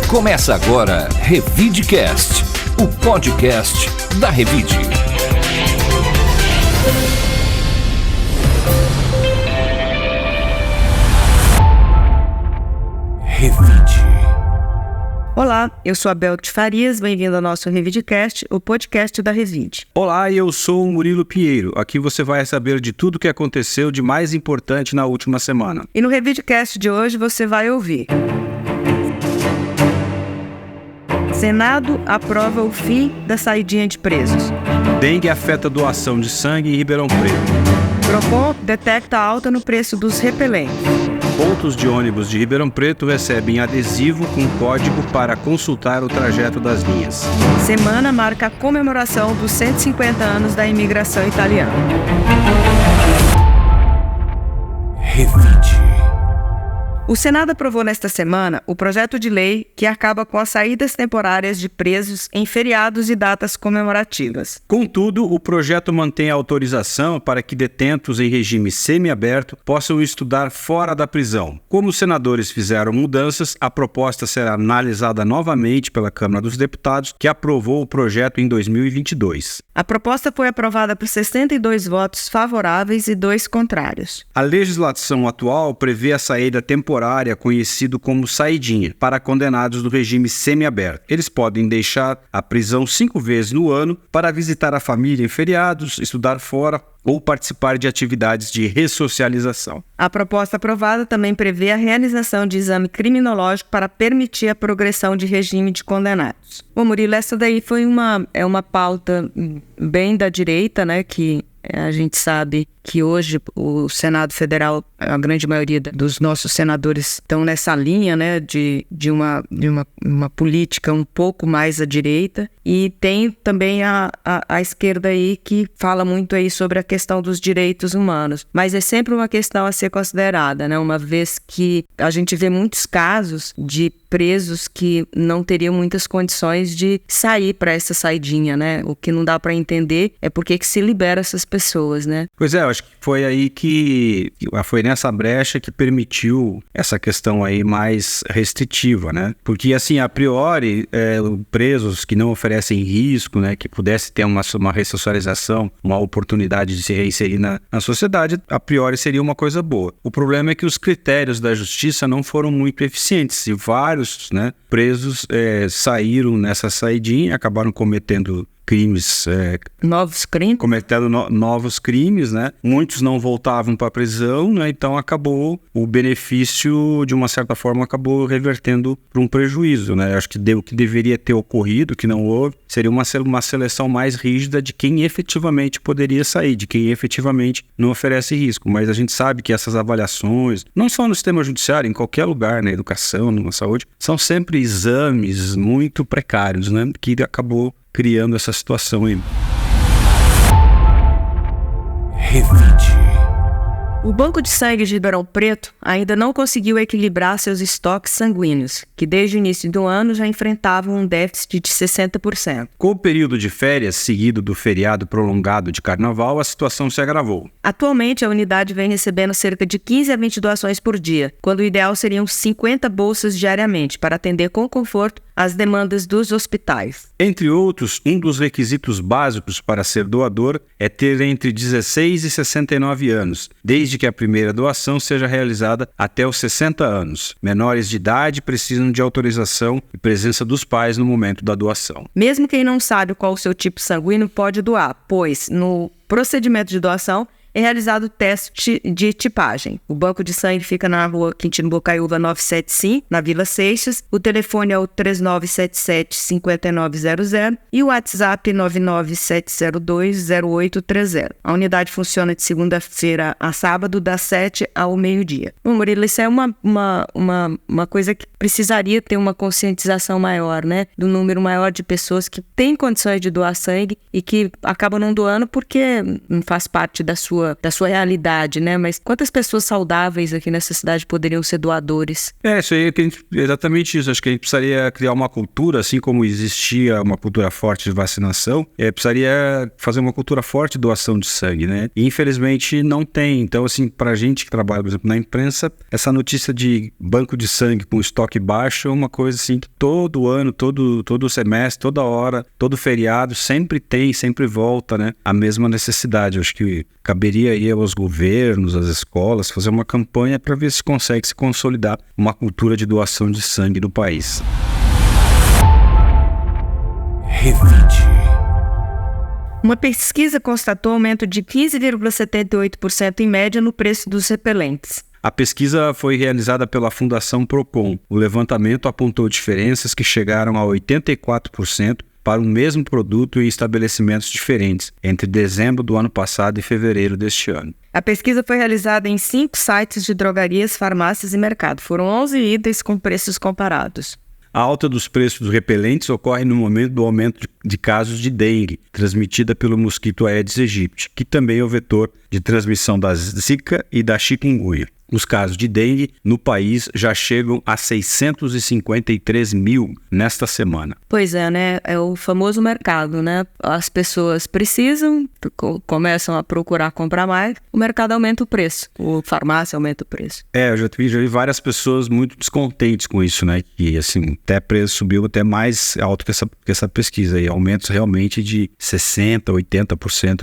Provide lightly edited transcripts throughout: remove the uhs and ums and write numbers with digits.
Começa agora Revidecast, o podcast da Revide. Revide. Olá, eu sou a Bel de Farias, bem-vindo ao nosso Revidecast, o podcast da Revide. Olá, eu sou o Murilo Pinheiro. Aqui você vai saber de tudo o que aconteceu de mais importante na última semana. E no Revidecast de hoje você vai ouvir: Senado aprova o fim da saidinha de presos. Dengue afeta doação de sangue em Ribeirão Preto. Procon detecta alta no preço dos repelentes. Pontos de ônibus de Ribeirão Preto recebem adesivo com código para consultar o trajeto das linhas. Semana marca a comemoração dos 150 anos da imigração italiana. Revide. O Senado aprovou nesta semana o projeto de lei que acaba com as saídas temporárias de presos em feriados e datas comemorativas. Contudo, o projeto mantém a autorização para que detentos em regime semiaberto possam estudar fora da prisão. Como os senadores fizeram mudanças, a proposta será analisada novamente pela Câmara dos Deputados, que aprovou o projeto em 2022. A proposta foi aprovada por 62 votos favoráveis e 2 contrários. A legislação atual prevê a saída temporária, conhecido como saidinha, para condenados do regime semiaberto. Eles podem deixar a prisão 5 vezes no ano para visitar a família em feriados, estudar fora ou participar de atividades de ressocialização. A proposta aprovada também prevê a realização de exame criminológico para permitir a progressão de regime de condenados. Bom, Murilo, essa daí foi uma pauta bem da direita, né, que a gente sabe que hoje o Senado Federal, a grande maioria dos nossos senadores estão nessa linha, né, de uma política um pouco mais à direita, e tem também a esquerda aí que fala muito aí sobre a questão dos direitos humanos, mas é sempre uma questão a ser considerada, né, uma vez que a gente vê muitos casos de presos que não teriam muitas condições de sair para essa saidinha, né? O que não dá para entender é por que se libera essas pessoas, né? Pois é, eu acho que foi aí foi nessa brecha que permitiu essa questão aí mais restritiva, né? Porque, assim, a priori, presos que não oferecem risco, né, que pudesse ter uma ressocialização, uma oportunidade de se reinserir na sociedade, a priori seria uma coisa boa. O problema é que os critérios da justiça não foram muito eficientes e vários, né, presos saíram nessa saidinha, acabaram cometendo crimes, cometendo novos crimes, né? Muitos não voltavam para a prisão, né? Então acabou o benefício, de uma certa forma, acabou revertendo para um prejuízo, né? Acho que o que deveria ter ocorrido, que não houve, seria uma seleção mais rígida de quem efetivamente poderia sair, de quem efetivamente não oferece risco. Mas a gente sabe que essas avaliações, não só no sistema judiciário, em qualquer lugar, na educação, na saúde, são sempre exames muito precários, né? Que acabou criando essa situação aí. Revide. O Banco de Sangue de Ribeirão Preto ainda não conseguiu equilibrar seus estoques sanguíneos, que desde o início do ano já enfrentavam um déficit de 60%. Com o período de férias seguido do feriado prolongado de carnaval, a situação se agravou. Atualmente, a unidade vem recebendo cerca de 15 a 20 doações por dia, quando o ideal seriam 50 bolsas diariamente, para atender com conforto as demandas dos hospitais. Entre outros, um dos requisitos básicos para ser doador é ter entre 16 e 69 anos, desde que a primeira doação seja realizada até os 60 anos. Menores de idade precisam de autorização e presença dos pais no momento da doação. Mesmo quem não sabe qual o seu tipo sanguíneo pode doar, pois no procedimento de doação é realizado o teste de tipagem. O banco de sangue fica na rua Quintino Bocaiúva 975, na Vila Seixas. O telefone é o 3977-5900 e o WhatsApp 99702-0830. A unidade funciona de segunda-feira a sábado, das 7 ao meio-dia. Bom, Murilo, isso é uma coisa que precisaria ter uma conscientização maior, né? Do número maior de pessoas que têm condições de doar sangue e que acabam não doando porque não faz parte da sua da sua realidade, né? Mas quantas pessoas saudáveis aqui nessa cidade poderiam ser doadores? Isso aí, exatamente isso. Acho que a gente precisaria criar uma cultura, assim como existia uma cultura forte de vacinação, precisaria fazer uma cultura forte de doação de sangue, né? E infelizmente não tem. Então, assim, pra gente que trabalha, por exemplo, na imprensa, essa notícia de banco de sangue com estoque baixo é uma coisa assim que todo ano, todo semestre, toda hora, todo feriado, sempre tem, sempre volta, né? A mesma necessidade. Eu acho que caberia aí aos governos, às escolas, fazer uma campanha para ver se consegue se consolidar uma cultura de doação de sangue no país. Revide. Uma pesquisa constatou aumento de 15,78% em média no preço dos repelentes. A pesquisa foi realizada pela Fundação Procon. O levantamento apontou diferenças que chegaram a 84% para o mesmo produto em estabelecimentos diferentes, entre dezembro do ano passado e fevereiro deste ano. A pesquisa foi realizada em 5 sites de drogarias, farmácias e mercado. Foram 11 itens com preços comparados. A alta dos preços dos repelentes ocorre no momento do aumento de casos de dengue, transmitida pelo mosquito Aedes aegypti, que também é o vetor de transmissão da Zika e da chikungunya. Os casos de dengue no país já chegam a 653 mil nesta semana. Pois é, né? É o famoso mercado, né? As pessoas precisam, começam a procurar comprar mais, o mercado aumenta o preço, a farmácia aumenta o preço. Eu já vi várias pessoas muito descontentes com isso, né? Que, assim, até preço subiu até mais alto que essa pesquisa aí. Aumentos realmente de 60%, 80%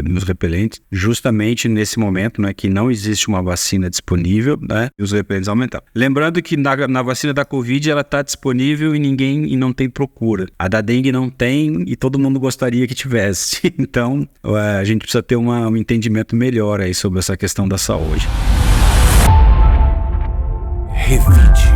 nos repelentes, justamente nesse momento, né? Que não existe uma vacina disponível, né? E os repelentes aumentaram. Lembrando que na vacina da Covid ela está disponível e não tem procura. A da dengue não tem e todo mundo gostaria que tivesse. Então, a gente precisa ter um entendimento melhor aí sobre essa questão da saúde. Revide.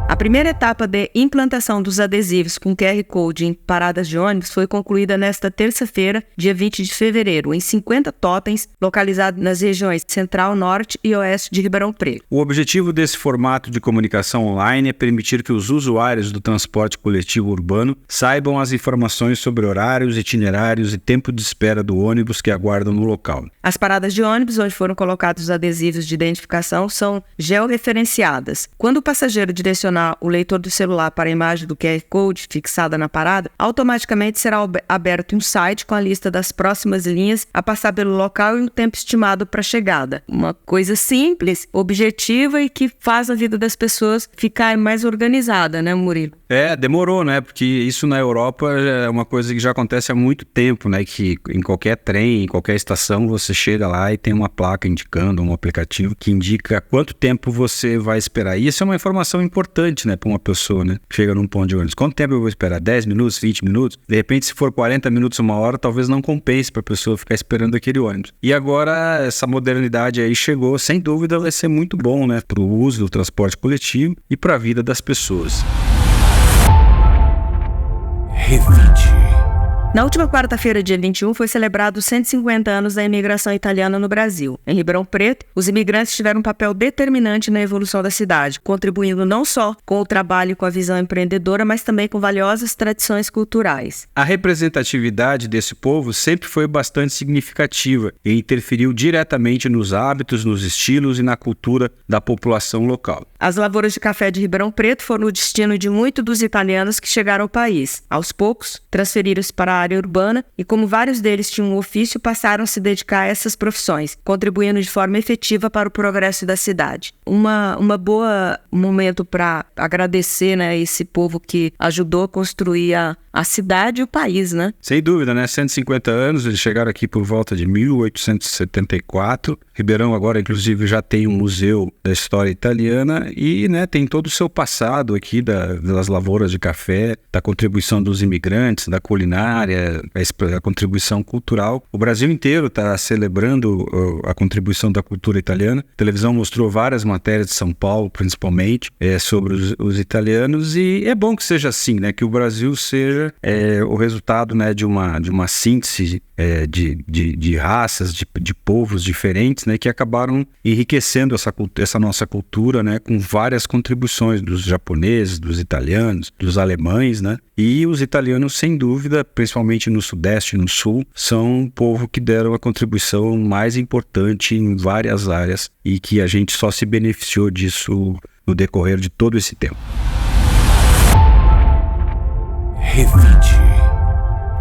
A primeira etapa de implantação dos adesivos com QR Code em paradas de ônibus foi concluída nesta terça-feira, dia 20 de fevereiro, em 50 totens localizados nas regiões Central, Norte e Oeste de Ribeirão Preto. O objetivo desse formato de comunicação online é permitir que os usuários do transporte coletivo urbano saibam as informações sobre horários, itinerários e tempo de espera do ônibus que aguardam no local. As paradas de ônibus onde foram colocados os adesivos de identificação são georreferenciadas. Quando o passageiro direcionar o leitor do celular para a imagem do QR Code fixada na parada, automaticamente será aberto um site com a lista das próximas linhas a passar pelo local e o tempo estimado para a chegada. Uma coisa simples, objetiva e que faz a vida das pessoas ficar mais organizada, né, Murilo? Demorou, né? Porque isso na Europa é uma coisa que já acontece há muito tempo, né? Que em qualquer trem, em qualquer estação, você chega lá e tem uma placa indicando, um aplicativo que indica quanto tempo você vai esperar. E isso é uma informação importante, né, para uma pessoa, né? Chega num ponto de ônibus. Quanto tempo eu vou esperar? 10 minutos, 20 minutos? De repente, se for 40 minutos, 1 hora, talvez não compense para a pessoa ficar esperando aquele ônibus. E agora, essa modernidade aí chegou, sem dúvida, vai ser muito bom, né? Para o uso do transporte coletivo e para a vida das pessoas. Revide. Na última quarta-feira, dia 21, foi celebrado os 150 anos da imigração italiana no Brasil. Em Ribeirão Preto, os imigrantes tiveram um papel determinante na evolução da cidade, contribuindo não só com o trabalho e com a visão empreendedora, mas também com valiosas tradições culturais. A representatividade desse povo sempre foi bastante significativa e interferiu diretamente nos hábitos, nos estilos e na cultura da população local. As lavouras de café de Ribeirão Preto foram o destino de muitos dos italianos que chegaram ao país. Aos poucos, transferiram-se para a área urbana e, como vários deles tinham um ofício, passaram a se dedicar a essas profissões, contribuindo de forma efetiva para o progresso da cidade. Uma boa momento para agradecer, né, esse povo que ajudou a construir a cidade e o país, né? Sem dúvida, né? 150 anos, eles chegaram aqui por volta de 1874. Ribeirão agora, inclusive, já tem um museu da história italiana e, né, tem todo o seu passado aqui das lavouras de café, da contribuição dos imigrantes, da culinária, a contribuição cultural. O Brasil inteiro está celebrando a contribuição da cultura italiana. A televisão mostrou várias matérias de São Paulo, principalmente, sobre os italianos, e é bom que seja assim, né? Que o Brasil seja o resultado, né, de uma síntese de raças, de povos diferentes, né, que acabaram enriquecendo essa nossa cultura, né, com várias contribuições dos japoneses, dos italianos, dos alemães, né, e os italianos, sem dúvida, principalmente no Sudeste e no Sul, são um povo que deram a contribuição mais importante em várias áreas e que a gente só se beneficiou disso no decorrer de todo esse tempo. Revide.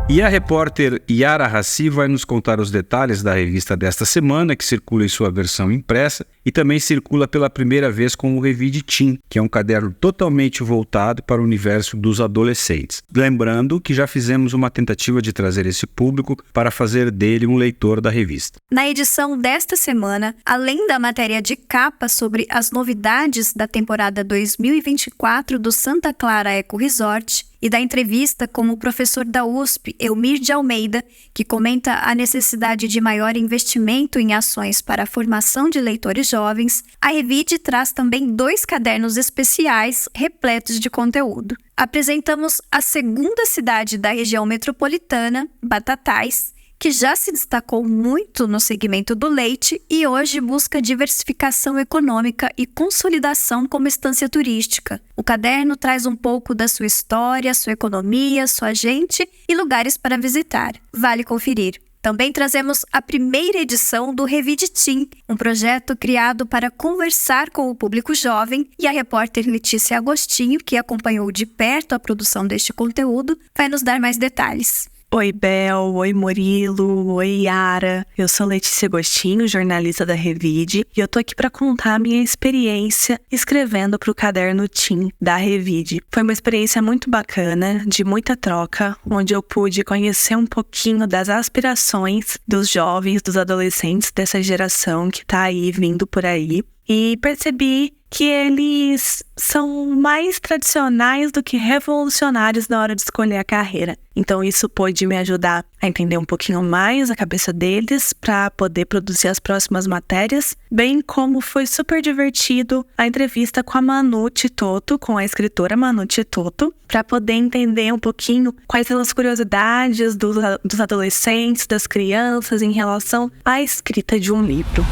E a repórter Yara Hassi vai nos contar os detalhes da revista desta semana, que circula em sua versão impressa e também circula pela primeira vez com o Revide Teen, que é um caderno totalmente voltado para o universo dos adolescentes. Lembrando que já fizemos uma tentativa de trazer esse público para fazer dele um leitor da revista. Na edição desta semana, além da matéria de capa sobre as novidades da temporada 2024 do Santa Clara Eco Resort, e da entrevista com o professor da USP, Elmir de Almeida, que comenta a necessidade de maior investimento em ações para a formação de leitores jovens, a Revide traz também 2 cadernos especiais repletos de conteúdo. Apresentamos a segunda cidade da região metropolitana, Batatais, que já se destacou muito no segmento do leite e hoje busca diversificação econômica e consolidação como estância turística. O caderno traz um pouco da sua história, sua economia, sua gente e lugares para visitar. Vale conferir. Também trazemos a primeira edição do Revide Teen, um projeto criado para conversar com o público jovem, e a repórter Letícia Agostinho, que acompanhou de perto a produção deste conteúdo, vai nos dar mais detalhes. Oi, Bel. Oi, Murilo. Oi, Yara. Eu sou Letícia Agostinho, jornalista da Revide, e eu tô aqui para contar a minha experiência escrevendo para o caderno Teen da Revide. Foi uma experiência muito bacana, de muita troca, onde eu pude conhecer um pouquinho das aspirações dos jovens, dos adolescentes dessa geração que tá aí vindo por aí. E percebi que eles são mais tradicionais do que revolucionários na hora de escolher a carreira. Então isso pôde me ajudar a entender um pouquinho mais a cabeça deles para poder produzir as próximas matérias, bem como foi super divertido a entrevista com a Manu Titoto, com a escritora Manu Titoto, para poder entender um pouquinho quais são as curiosidades dos adolescentes, das crianças em relação à escrita de um livro.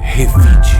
Revide.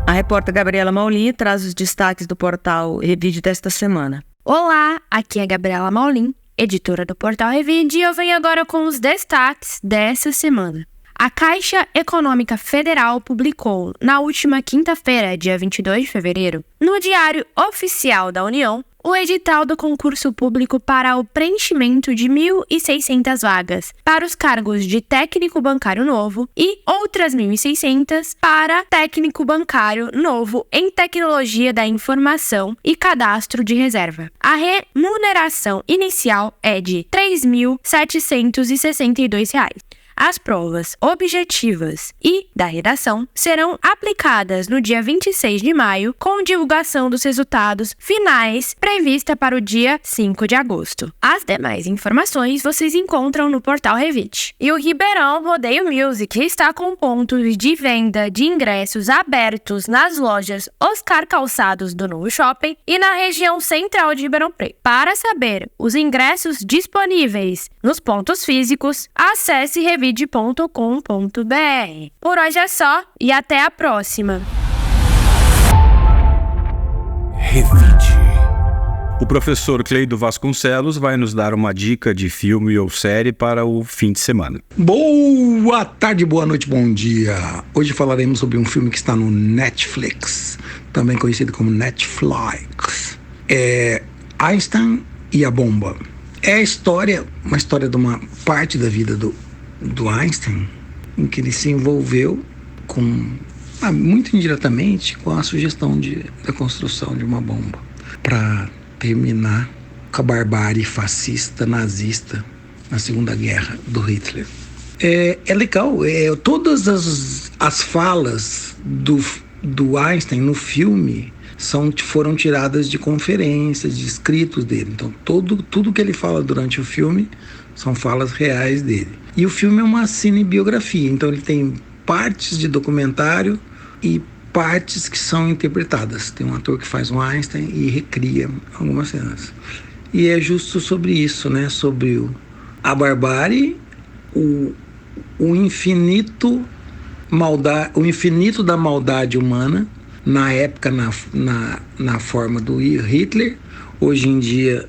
A repórter Gabriela Maulin traz os destaques do portal Revide desta semana. Olá, aqui é Gabriela Maulin, editora do portal Revide, e eu venho agora com os destaques dessa semana. A Caixa Econômica Federal publicou, na última quinta-feira, dia 22 de fevereiro, no Diário Oficial da União, o edital do concurso público para o preenchimento de 1.600 vagas para os cargos de técnico bancário novo e outras 1.600 para técnico bancário novo em tecnologia da informação e cadastro de reserva. A remuneração inicial é de R$ 3.762. As provas objetivas e da redação serão aplicadas no dia 26 de maio, com divulgação dos resultados finais prevista para o dia 5 de agosto. As demais informações vocês encontram no portal Revide. E o Ribeirão Rodeio Music está com pontos de venda de ingressos abertos nas lojas Oscar Calçados do Novo Shopping e na região central de Ribeirão Preto. Para saber os ingressos disponíveis nos pontos físicos, acesse revide.com.br. Por hoje é só e até a próxima. Revide. O professor Cleido Vasconcelos vai nos dar uma dica de filme ou série para o fim de semana. Boa tarde, boa noite, bom dia. Hoje falaremos sobre um filme que está no Netflix, também conhecido como Netflix. É Einstein e a Bomba. É uma história de uma parte da vida do Einstein, em que ele se envolveu muito indiretamente com a sugestão da construção de uma bomba para terminar com a barbárie fascista, nazista na Segunda Guerra do Hitler. É legal, todas as falas do Einstein no filme foram tiradas de conferências, de escritos dele. Então tudo que ele fala durante o filme são falas reais dele. E o filme é uma cinebiografia, então ele tem partes de documentário e partes que são interpretadas. Tem um ator que faz um Einstein e recria algumas cenas. e é justo sobre isso, né? Sobre a barbárie, o infinito da maldade humana, na época na forma do Hitler, hoje em dia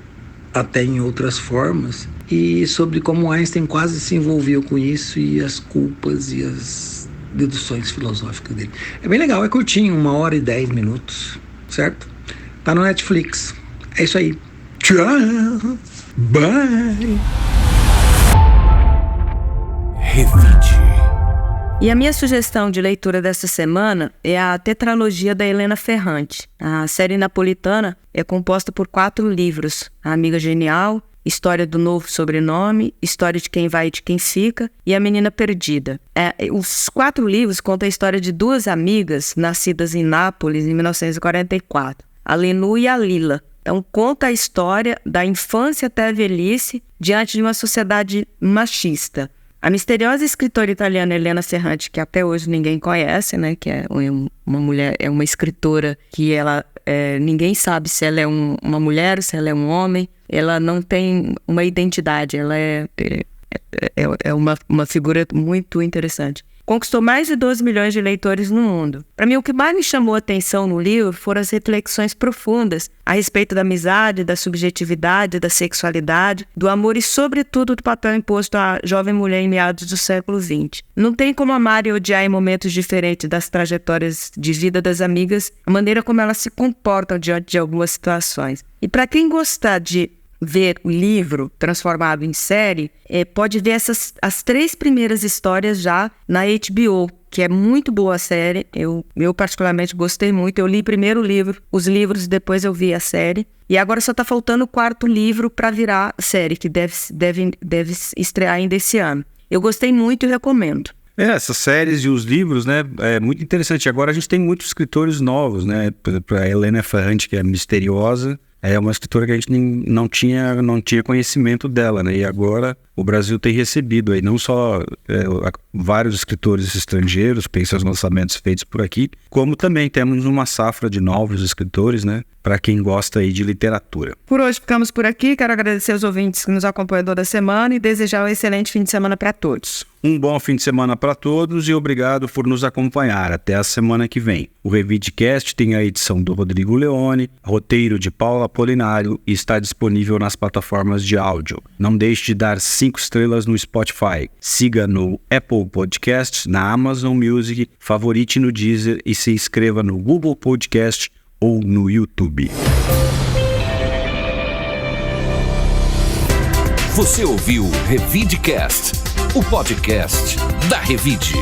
até em outras formas, e sobre como Einstein quase se envolveu com isso e as culpas e as deduções filosóficas dele. É bem legal, é curtinho, 1h10, certo? Tá no Netflix. É isso aí. Tchau! Bye! Revide. E a minha sugestão de leitura dessa semana é a tetralogia da Helena Ferrante. A série napolitana é composta por 4 livros: A Amiga Genial, História do Novo Sobrenome, História de Quem Vai e de Quem Fica e A Menina Perdida. Os 4 livros contam a história de 2 amigas nascidas em Nápoles em 1944, a Lenu e a Lila. Então, conta a história da infância até a velhice diante de uma sociedade machista. A misteriosa escritora italiana Helena Ferrante, que até hoje ninguém conhece, né, que é uma mulher, é uma escritora que ninguém sabe se ela é uma mulher, se ela é um homem, ela não tem uma identidade, ela é uma figura muito interessante. Conquistou mais de 12 milhões de leitores no mundo. Para mim, o que mais me chamou a atenção no livro foram as reflexões profundas a respeito da amizade, da subjetividade, da sexualidade, do amor e, sobretudo, do papel imposto à jovem mulher em meados do século XX. Não tem como amar e odiar em momentos diferentes das trajetórias de vida das amigas, a maneira como elas se comportam diante de algumas situações. E para quem gostar de ver o livro transformado em série, pode ver as 3 primeiras histórias já na HBO, que é muito boa a série. Eu particularmente gostei muito. Eu li primeiro os livros, depois eu vi a série. E agora só está faltando o 4º livro para virar série, que deve estrear ainda esse ano. Eu gostei muito e recomendo. Essas séries e os livros, né, é muito interessante. Agora a gente tem muitos escritores novos, né, para Helena Ferrante, que é misteriosa. É uma escritora que a gente não tinha conhecimento dela, né? E agora o Brasil tem recebido aí não só vários escritores estrangeiros, pensam os lançamentos feitos por aqui, como também temos uma safra de novos escritores, né? Para quem gosta aí de literatura. Por hoje ficamos por aqui. Quero agradecer aos ouvintes que nos acompanham toda semana e desejar um excelente fim de semana para todos. Um bom fim de semana para todos e obrigado por nos acompanhar. Até a semana que vem. O Revidecast tem a edição do Rodrigo Leone, roteiro de Paula Apolinário e está disponível nas plataformas de áudio. Não deixe de dar 5 estrelas no Spotify. Siga no Apple Podcasts, na Amazon Music, favorite no Deezer e se inscreva no Google Podcast ou no YouTube. Você ouviu Revidecast, o podcast da Revide.